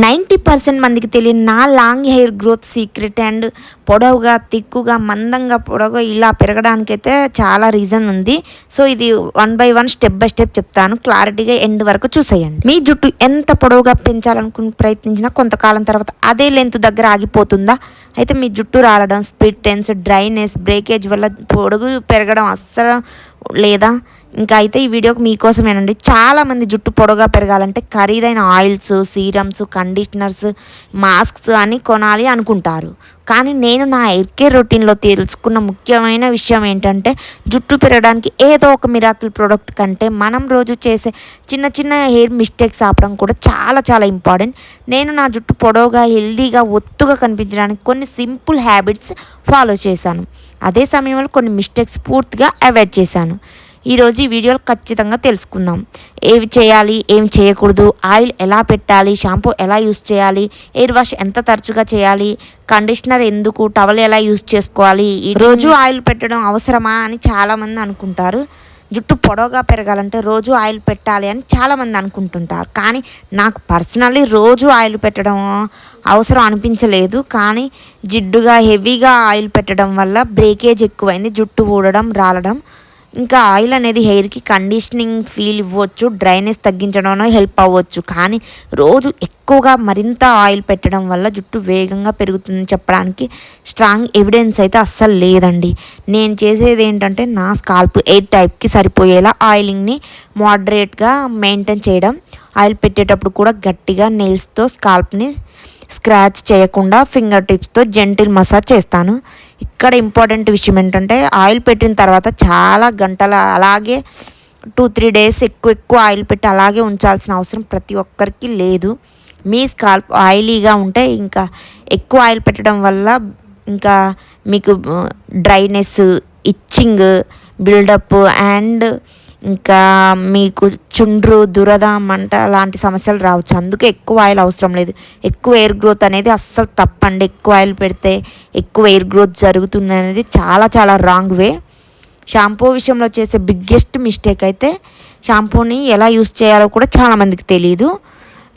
90% మందికి తెలియని నా long hair growth secret and పొడవుగా తిక్కుగా మందంగా పొడవుగా ఇలా పెరగడానికైతే చాలా రీజన్ ఉంది. సో ఇది 1 by 1 స్టెప్ బై స్టెప్ చెప్తాను, క్లారిటీగా ఎండ్ వరకు చూసేయండి. మీ జుట్టు ఎంత పొడవుగా పెంచాలనుకుని ప్రయత్నించినా కొంతకాలం తర్వాత అదే లెంత్ దగ్గర ఆగిపోతుందా? అయితే మీ జుట్టు రాలడం, స్ప్లిట్ ఎండ్స్, డ్రైనెస్, బ్రేకేజ్ వల్ల పొడుగు పెరగడం అస్సలు లేదా? ఇంకా అయితే ఈ వీడియోకి మీకోసమేనండి. చాలామంది జుట్టు పొడవుగా పెరగాలంటే ఖరీదైన ఆయిల్స్, సీరమ్స్, కండిషనర్స్, మాస్క్స్ అని కొనాలి అనుకుంటారు. కానీ నేను నా హెయిర్ కేర్ రొటీన్లో తెలుసుకున్న ముఖ్యమైన విషయం ఏంటంటే, జుట్టు పెరగడానికి ఏదో ఒక మిరాకిల్ ప్రోడక్ట్ కంటే మనం రోజు చేసే చిన్న చిన్న హెయిర్ మిస్టేక్స్ ఆపడం కూడా చాలా చాలా ఇంపార్టెంట్. నేను నా జుట్టు పొడవుగా, హెల్దీగా, ఒత్తుగా కనిపించడానికి కొన్ని సింపుల్ హ్యాబిట్స్ ఫాలో చేశాను. అదే సమయంలో కొన్ని మిస్టేక్స్ పూర్తిగా అవాయిడ్ చేశాను. ఈరోజు ఈ వీడియోలో ఖచ్చితంగా తెలుసుకుందాం. ఏవి చేయాలి, ఏమి చేయకూడదు, ఆయిల్ ఎలా పెట్టాలి, షాంపూ ఎలా యూస్ చేయాలి, హెయిర్ వాష్ ఎంత తరచుగా చేయాలి, కండిషనర్ ఎందుకు, టవల్ ఎలా యూస్ చేసుకోవాలి, రోజు ఆయిల్ పెట్టడం అవసరమా అని చాలామంది అనుకుంటారు. జుట్టు పొడవుగా పెరగాలంటే రోజు ఆయిల్ పెట్టాలి అని చాలామంది అనుకుంటుంటారు. కానీ నాకు పర్సనల్లీ రోజు ఆయిల్ పెట్టడం అవసరం అనిపించలేదు. కానీ జిడ్డుగా హెవీగా ఆయిల్ పెట్టడం వల్ల బ్రేకేజ్ ఎక్కువైంది, జుట్టు ఊడడం, రాలడం. ఇంకా ఆయిల్ అనేది హెయిర్కి కండిషనింగ్ ఫీల్ ఇవ్వచ్చు, డ్రైనెస్ తగ్గించడంలో హెల్ప్ అవ్వచ్చు. కానీ రోజు ఎక్కువగా మరింత ఆయిల్ పెట్టడం వల్ల జుట్టు వేగంగా పెరుగుతుందని చెప్పడానికి స్ట్రాంగ్ ఎవిడెన్స్ అయితే అస్సలు లేదండి. నేను చేసేది ఏంటంటే, నా స్కాల్ప్ హెయిర్ టైప్కి సరిపోయేలా ఆయిలింగ్ని మోడరేట్గా మెయింటైన్ చేయడం. ఆయిల్ పెట్టేటప్పుడు కూడా గట్టిగా నెయిల్స్తో స్కాల్ప్ని స్క్రాచ్ చేయకుండా ఫింగర్ టిప్స్తో జెంటిల్ మసాజ్ చేస్తాను. ఇక్కడ ఇంపార్టెంట్ విషయం ఏంటంటే, ఆయిల్ పెట్టిన తర్వాత చాలా గంటల అలాగే 2-3 డేస్ ఎక్కువ ఆయిల్ పెట్టి అలాగే ఉంచాల్సిన అవసరం ప్రతి ఒక్కరికి లేదు. మీ స్కాల్ప్ ఆయిలీగా ఉంటే ఇంకా ఎక్కువ ఆయిల్ పెట్టడం వల్ల ఇంకా మీకు డ్రైనెస్, ఇచ్చింగ్, బిల్డప్ అండ్ ఇంకా మీకు చుండ్రు, దురద, మంట లాంటి సమస్యలు రావచ్చు. అందుకే ఎక్కువ ఆయిల్ అవసరం లేదు. ఎక్కువ హెయిర్ గ్రోత్ అనేది అస్సలు తప్పండి. ఎక్కువ ఆయిల్ పెడితే ఎక్కువ హెయిర్ గ్రోత్ జరుగుతుంది అనేది చాలా చాలా రాంగ్ వే. షాంపూ విషయంలో చేసే బిగ్గెస్ట్ మిస్టేక్ అయితే, షాంపూని ఎలా యూస్ చేయాలో కూడా చాలామందికి తెలియదు.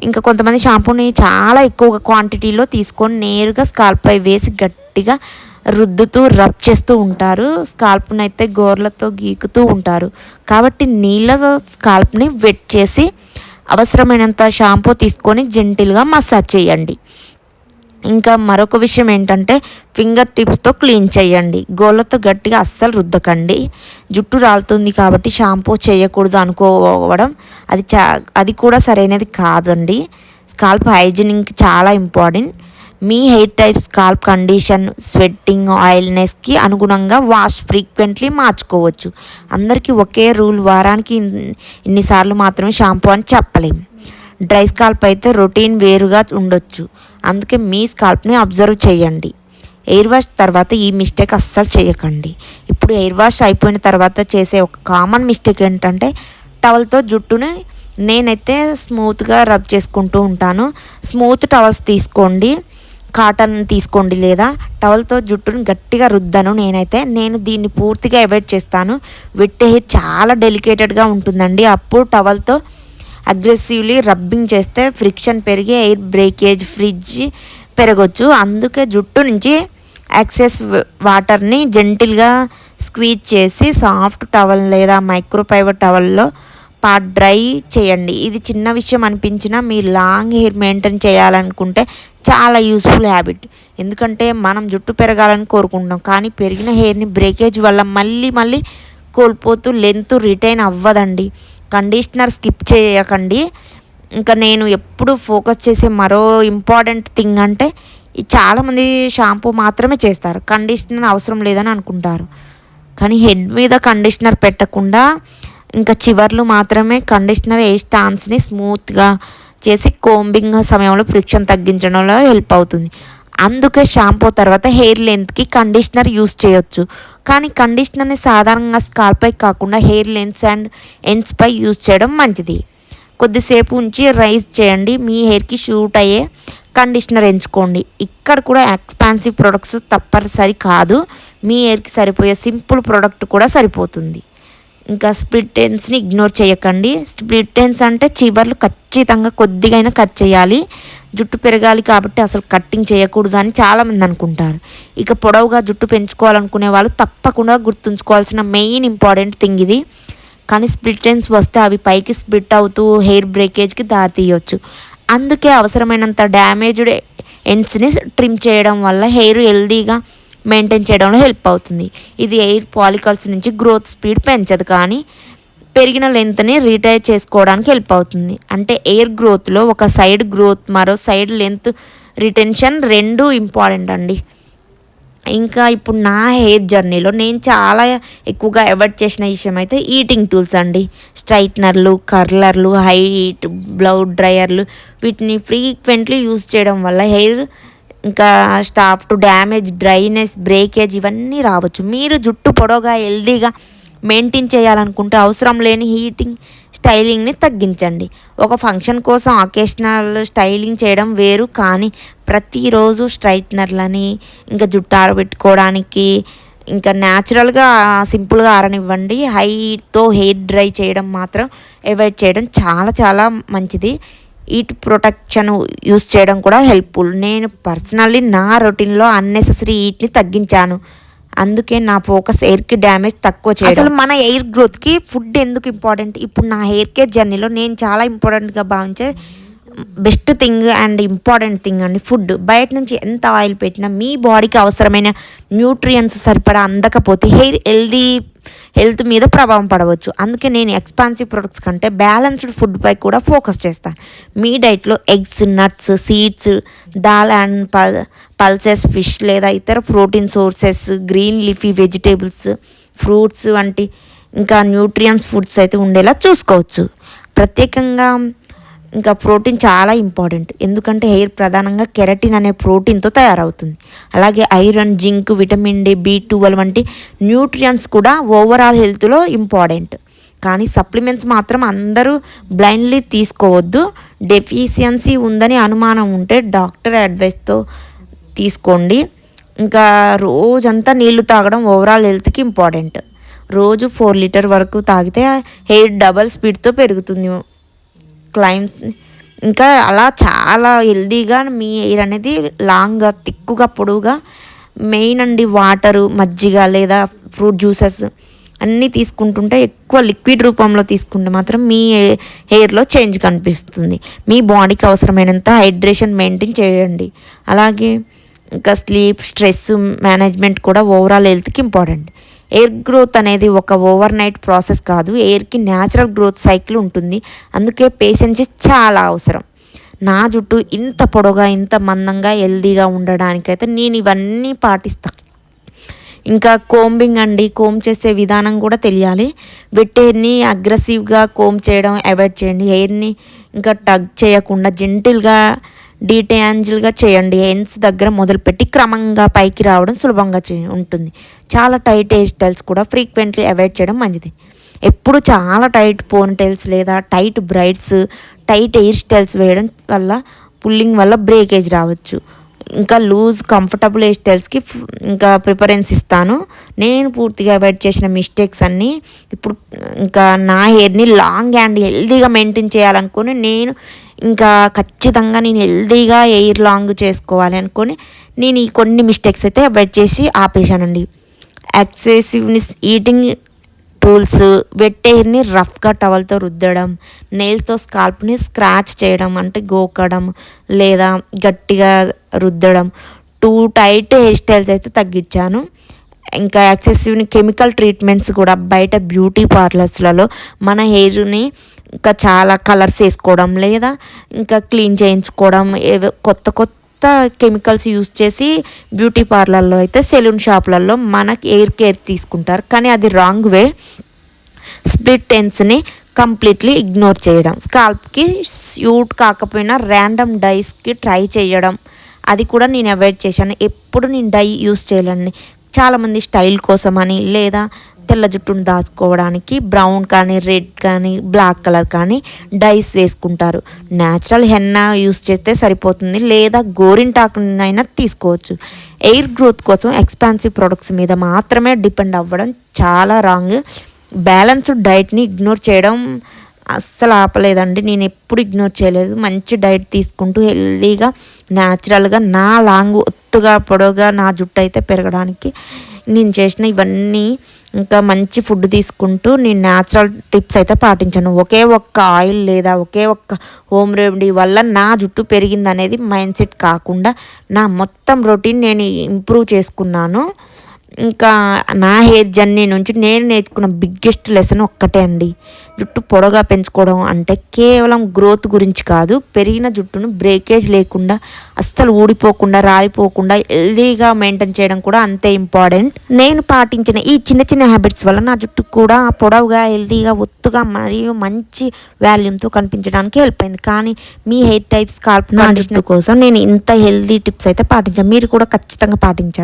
ఇంకా కొంతమంది షాంపూని చాలా ఎక్కువ క్వాంటిటీలో తీసుకొని నేరుగా స్కాల్ప్పై వేసి గట్టిగా రుద్దుతూ రబ్ చేస్తూ ఉంటారు. స్కాల్ప్ని అయితే గోర్లతో గీకుతూ ఉంటారు. కాబట్టి నీళ్ళతో స్కాల్ప్ని వెట్ చేసి అవసరమైనంత షాంపూ తీసుకొని జెంటిల్గా మసాజ్ చేయండి. ఇంకా మరొక విషయం ఏంటంటే, ఫింగర్ టిప్స్తో క్లీన్ చేయండి. గోళ్ళతో గట్టిగా అస్సలు రుద్దకండి. జుట్టు రాలుతుంది కాబట్టి షాంపూ చేయకూడదు అనుకోవడం అది కూడా సరైనది కాదండి. స్కాల్ప్ హైజీనింగ్ చాలా ఇంపార్టెంట్. మీ hair type, scalp condition, sweating, ఆయిల్నెస్కి అనుగుణంగా వాష్ ఫ్రీక్వెంట్లీ మార్చుకోవచ్చు. అందరికీ ఒకే రూల్, వారానికి ఇన్నిసార్లు మాత్రమే షాంపూ అని చెప్పలేము. డ్రై స్కాల్ప్ అయితే రొటీన్ వేరుగా ఉండొచ్చు. అందుకే మీ స్కాల్ప్ని అబ్జర్వ్ చేయండి. హెయిర్ వాష్ తర్వాత ఈ మిస్టేక్ అస్సలు చేయకండి. ఇప్పుడు హెయిర్ వాష్ అయిపోయిన తర్వాత చేసే ఒక కామన్ మిస్టేక్ ఏంటంటే, టవల్తో జుట్టుని నేనైతే స్మూత్గా రబ్ చేసుకుంటూ ఉంటాను. స్మూత్ టవల్స్ తీసుకోండి, కాటన్ తీసుకోండి, లేదా టవల్తో జుట్టుని గట్టిగా రుద్దను. నేను దీన్ని పూర్తిగా అవాయిడ్ చేస్తాను. వెట్ హెయిర్ చాలా డెలికేటెడ్గా ఉంటుందండి. అప్పుడు టవల్తో అగ్రెసివ్లీ రబ్బింగ్ చేస్తే ఫ్రిక్షన్ పెరిగి ఎయిర్ బ్రేకేజ్, ఫ్రిడ్జ్ పెరగవచ్చు. అందుకే జుట్టు నుంచి ఎక్సెస్ వాటర్ని జెంటిల్గా స్క్వీజ్ చేసి సాఫ్ట్ టవల్ లేదా మైక్రోఫైబర్ టవల్లో పార్ట్ డ్రై చేయండి. ఇది చిన్న విషయం అనిపించినా మీరు లాంగ్ హెయిర్ మెయింటైన్ చేయాలనుకుంటే చాలా యూస్ఫుల్ హ్యాబిట్. ఎందుకంటే మనం జుట్టు పెరగాలని కోరుకుంటాం, కానీ పెరిగిన హెయిర్ని బ్రేకేజ్ వల్ల మళ్ళీ కోల్పోతూ లెంత్ రిటైన్ అవ్వదండి. కండిషనర్ స్కిప్ చేయకండి. ఇంకా నేను ఎప్పుడు ఫోకస్ చేసే మరో ఇంపార్టెంట్ థింగ్ అంటే, చాలామంది షాంపూ మాత్రమే చేస్తారు, కండిషనర్ అవసరం లేదని అనుకుంటారు. కానీ హెడ్ మీద కండిషనర్ పెట్టకుండా ఇంకా చివర్లు మాత్రమే కండిషనర్ హెయిర్ స్టాండ్స్ని స్మూత్గా చేసి కోంబింగ్ సమయంలో ఫ్రిక్షన్ తగ్గించడంలో హెల్ప్ అవుతుంది. అందుకే షాంపూ తర్వాత హెయిర్ లెంత్కి కండిషనర్ యూస్ చేయొచ్చు. కానీ కండిషనర్ని సాధారణంగా స్కాల్పై కాకుండా హెయిర్ లెంత్స్ అండ్ ఎండ్స్పై యూస్ చేయడం మంచిది. కొద్దిసేపు ఉంచి రైజ్ చేయండి. మీ హెయిర్కి షూట్ అయ్యే కండిషనర్ ఎంచుకోండి. ఇక్కడ కూడా ఎక్స్పాన్సివ్ ప్రొడక్ట్స్ తప్పనిసరి కాదు. మీ హెయిర్కి సరిపోయే సింపుల్ ప్రోడక్ట్ కూడా సరిపోతుంది. ఇంకా స్ప్లిట్ ఎండ్స్ని ఇగ్నోర్ చేయకండి. స్ప్లిట్ ఎండ్స్ అంటే చివర్లు ఖచ్చితంగా కొద్దిగైనా కట్ చేయాలి. జుట్టు పెరగాలి కాబట్టి అసలు కట్టింగ్ చేయకూడదు అని చాలామంది అనుకుంటారు. ఇక పొడవుగా జుట్టు పెంచుకోవాలనుకునే వాళ్ళు తప్పకుండా గుర్తుంచుకోవాల్సిన మెయిన్ ఇంపార్టెంట్ థింగ్ ఇది. కానీ స్ప్లిట్ ఎండ్స్ వస్తే అవి పైకి స్ప్లిట్ అవుతూ హెయిర్ బ్రేకేజ్కి దారితీయవచ్చు. అందుకే అవసరమైనంత డ్యామేజ్డ్ ఎండ్స్ని ట్రిమ్ చేయడం వల్ల హెయిర్ హెల్దీగా మెయింటైన్ చేయడంలో హెల్ప్ అవుతుంది. ఇది ఎయిర్ పాలికల్స్ నుంచి గ్రోత్ స్పీడ్ పెంచదు, కానీ పెరిగిన లెంత్ని రిటైర్ చేసుకోవడానికి హెల్ప్ అవుతుంది. అంటే ఎయిర్ గ్రోత్లో ఒక సైడ్ గ్రోత్, మరో సైడ్ లెంత్ రిటెన్షన్ రెండు ఇంపార్టెంట్ అండి. ఇంకా ఇప్పుడు నా హెయిర్ జర్నీలో నేను చాలా ఎక్కువగా అవాయిడ్ చేసిన విషయం అయితే ఈటింగ్ టూల్స్ అండి. స్ట్రైట్నర్లు, కర్లర్లు, హైట్ బ్లౌ డ్రయర్లు వీటిని ఫ్రీక్వెంట్లీ యూజ్ చేయడం వల్ల హెయిర్ ఇంకా staff to damage, dryness, breakage ఇవన్నీ రావచ్చు. మీరు జుట్టు పొడవుగా హెల్దీగా మెయింటైన్ చేయాలనుకుంటే అవసరం లేని హీటింగ్, స్టైలింగ్ని తగ్గించండి. ఒక ఫంక్షన్ కోసం అకేషనల్ స్టైలింగ్ చేయడం వేరు, కానీ ప్రతిరోజు స్ట్రైట్నర్లని, ఇంకా జుట్టు ఆరబెట్టుకోవడానికి, ఇంకా న్యాచురల్గా సింపుల్గా ఆరనివ్వండి. హైతో హెయిర్ డ్రై చేయడం మాత్రం అవాయిడ్ చేయడం చాలా చాలా మంచిది. హీట్ ప్రొటెక్షన్ యూస్ చేయడం కూడా హెల్ప్ఫుల్. నేను పర్సనల్లీ నా రొటీన్లో అన్నెసెసరీ హీట్ని తగ్గించాను. అందుకే నా ఫోకస్ హెయిర్కి డ్యామేజ్ తక్కువ చేయడం. అసలు మన హెయిర్ గ్రోత్కి ఫుడ్ ఎందుకు ఇంపార్టెంట్? ఇప్పుడు నా హెయిర్ కేర్ జర్నీలో నేను చాలా ఇంపార్టెంట్గా భావించే best thing and important thing అండి ఫుడ్. బయట నుంచి ఎంత ఆయిల్ పెట్టినా మీ బాడీకి అవసరమైన న్యూట్రియంట్స్ సరిపడా అందకపోతే హెల్త్ మీద ప్రభావం పడవచ్చు. అందుకే నేను ఎక్స్పాన్సివ్ ప్రొడక్ట్స్ కంటే బ్యాలెన్స్డ్ ఫుడ్పై కూడా ఫోకస్ చేస్తాను. మీ డైట్లో eggs, nuts, seeds, dal and pulses, fish లేదా ఇతర protein sources, green leafy vegetables, fruits వంటి ఇంకా న్యూట్రియన్స్ ఫుడ్స్ అయితే ఉండేలా చూసుకోవచ్చు. ప్రత్యేకంగా ఇంకా ప్రోటీన్ చాలా ఇంపార్టెంట్, ఎందుకంటే హెయిర్ ప్రధానంగా కెరటిన్ అనే ప్రోటీన్తో తయారవుతుంది. అలాగే iron, zinc, vitamin D, B12 వంటి న్యూట్రియన్స్ కూడా ఓవరాల్ హెల్త్లో ఇంపార్టెంట్. కానీ సప్లిమెంట్స్ మాత్రం అందరూ బ్లైండ్లీ తీసుకోవద్దు. డెఫిషియన్సీ ఉందని అనుమానం ఉంటే డాక్టర్ అడ్వైస్తో తీసుకోండి. ఇంకా రోజంతా నీళ్లు తాగడం ఓవరాల్ హెల్త్కి ఇంపార్టెంట్. రోజు 4 లీటర్ వరకు తాగితే హెయిర్ డబల్ స్పీడ్తో పెరుగుతుంది. క్లైమ్స్ ఇంకా అలా చాలా హెల్దీగా మీ హెయిర్ అనేది లాంగ్గా, తిక్కుగా, పొడవుగా. మెయిన్ అండి వాటరు, మజ్జిగ లేదా ఫ్రూట్ జ్యూసెస్ అన్నీ తీసుకుంటుంటే, ఎక్కువ లిక్విడ్ రూపంలో తీసుకుంటే మాత్రం మీ హెయిర్లో చేంజ్ కనిపిస్తుంది. మీ బాడీకి అవసరమైనంత హైడ్రేషన్ మెయింటైన్ చేయండి. అలాగే ఇంకా స్లీప్, స్ట్రెస్ మేనేజ్మెంట్ కూడా ఓవరాల్ హెల్త్కి ఇంపార్టెంట్. ఎయిర్ గ్రోత్ అనేది ఒక ఓవర్ నైట్ ప్రాసెస్ కాదు. ఎయిర్కి న్యాచురల్ గ్రోత్ సైకిల్ ఉంటుంది. అందుకే పేషెన్స్ చాలా అవసరం. నా జుట్టు ఇంత పొడవుగా, ఇంత మందంగా, హెల్దీగా ఉండడానికైతే నేను ఇవన్నీ పాటిస్తాను. ఇంకా కోంబింగ్ అండి, కోమ్ చేసే విధానం కూడా తెలియాలి. వెట్ హెయిర్ని అగ్రెసివ్గా కోమ్ చేయడం అవాయిడ్ చేయండి. హెయిర్ని ఇంకా టగ్ చేయకుండా జెంటిల్గా, డీటాంజిల్గా చేయండి. ఎండ్స్ దగ్గర మొదలుపెట్టి క్రమంగా పైకి రావడం సులభంగా ఉంటుంది. చాలా టైట్ హెయిర్ స్టైల్స్ కూడా ఫ్రీక్వెంట్లీ అవాయిడ్ చేయడం మంచిది. ఎప్పుడు చాలా టైట్ పోనీటైల్స్ లేదా tight brides, tight hair styles వేయడం వల్ల పుల్లింగ్ వల్ల బ్రేకేజ్ రావచ్చు. ఇంకా లూజ్, కంఫర్టబుల్ హెయిర్ స్టైల్స్కి ఇంకా ప్రిఫరెన్స్ ఇస్తాను. నేను పూర్తిగా అవాయిడ్ చేసిన మిస్టేక్స్ అన్నీ ఇప్పుడు ఇంకా నా హెయిర్ని లాంగ్ అండ్ హెల్దీగా మెయింటైన్ చేయాలనుకొని నేను ఇంకా ఖచ్చితంగా నేను హెల్దీగా హెయిర్ లాంగ్ చేసుకోవాలి అనుకొని నేను ఈ కొన్ని మిస్టేక్స్ అయితే అవాయిడ్ చేసి ఆపేశానండి. ఎక్సెసివ్నెస్ ఈటింగ్ టూల్స్, వెట్ హెయిర్ని రఫ్గా టవల్తో రుద్దడం, నెయిల్తో స్కాల్ప్ని స్క్రాచ్ చేయడం అంటే గోకడం లేదా గట్టిగా రుద్దడం, టూ టైట్ హెయిర్ స్టైల్స్ అయితే తగ్గించాను. ఇంకా ఎక్సెసివ్ని కెమికల్ ట్రీట్మెంట్స్ కూడా బయట బ్యూటీ పార్లర్స్లలో మన హెయిర్ని ఇంకా చాలా కలర్స్ వేసుకోవడం లేదా ఇంకా క్లీన్ చేయించుకోవడం, ఏదో కొత్త కొత్త కెమికల్స్ యూస్ చేసి బ్యూటీ పార్లర్లో అయితే, సెలూన్ షాప్లలో మనకి హెయిర్ కేర్ తీసుకుంటారు, కానీ అది రాంగ్ వే. స్ప్లిట్ ఎండ్స్ని కంప్లీట్లీ ఇగ్నోర్ చేయడం, స్కాల్ప్కి సూట్ కాకపోయినా ర్యాండమ్ డైస్కి ట్రై చేయడం, అది కూడా నేను అవాయిడ్ చేశాను. ఎప్పుడు నేను డై యూస్ చేయాలండి. చాలామంది స్టైల్ కోసమని లేదా తెల్ల జుట్టును దాచుకోవడానికి బ్రౌన్ కానీ, రెడ్ కానీ, బ్లాక్ కలర్ కానీ డైస్ వేసుకుంటారు. న్యాచురల్ హెన్నా యూస్ చేస్తే సరిపోతుంది, లేదా గోరింటాకునైనా తీసుకోవచ్చు. ఎయిర్ గ్రోత్ కోసం ఎక్స్పాన్సివ్ ప్రొడక్ట్స్ మీద మాత్రమే డిపెండ్ అవ్వడం చాలా రాంగ్. బ్యాలెన్స్డ్ డైట్ని ఇగ్నోర్ చేయడం అస్సలు ఆపలేదండి. నేను ఎప్పుడు ఇగ్నోర్ చేయలేదు. మంచి డైట్ తీసుకుంటూ హెల్తీగా న్యాచురల్గా నా లాంగ్ ఒత్తుగా పొడవుగా నా జుట్టు అయితే పెరగడానికి నేను చేసిన ఇవన్నీ, ఇంకా మంచి ఫుడ్ తీసుకుంటూ నేను న్యాచురల్ టిప్స్ అయితే పాటించాను. ఒకే ఒక్క ఆయిల్ లేదా ఒకే ఒక్క హోమ్ రెమెడీ వల్ల నా జుట్టు పెరిగింది అనేది మైండ్ సెట్ కాకుండా నా మొత్తం రొటీన్ నేను ఇంప్రూవ్ చేసుకున్నాను. ఇంకా నా హెయిర్ జర్నీ నుంచి నేను నేర్చుకున్న బిగ్గెస్ట్ లెసన్ ఒక్కటే అండి. జుట్టు పొడవుగా పెంచుకోవడం అంటే కేవలం గ్రోత్ గురించి కాదు, పెరిగిన జుట్టును బ్రేకేజ్ లేకుండా అస్సలు ఊడిపోకుండా రాలిపోకుండా హెల్దీగా మెయింటైన్ చేయడం కూడా అంతే ఇంపార్టెంట్. నేను పాటించిన ఈ చిన్న చిన్న హ్యాబిట్స్ వల్ల నా జుట్టు కూడా పొడవుగా హెల్దీగా ఒత్తుగా మరియు మంచి వాల్యూమ్తో కనిపించడానికి హెల్ప్ అయింది. కానీ మీ హెయిర్ టైప్స్ స్కాల్ప్ కండిషనర్ కోసం నేను ఇంత హెల్దీ టిప్స్ అయితే పాటించాను. మీరు కూడా ఖచ్చితంగా పాటించండి.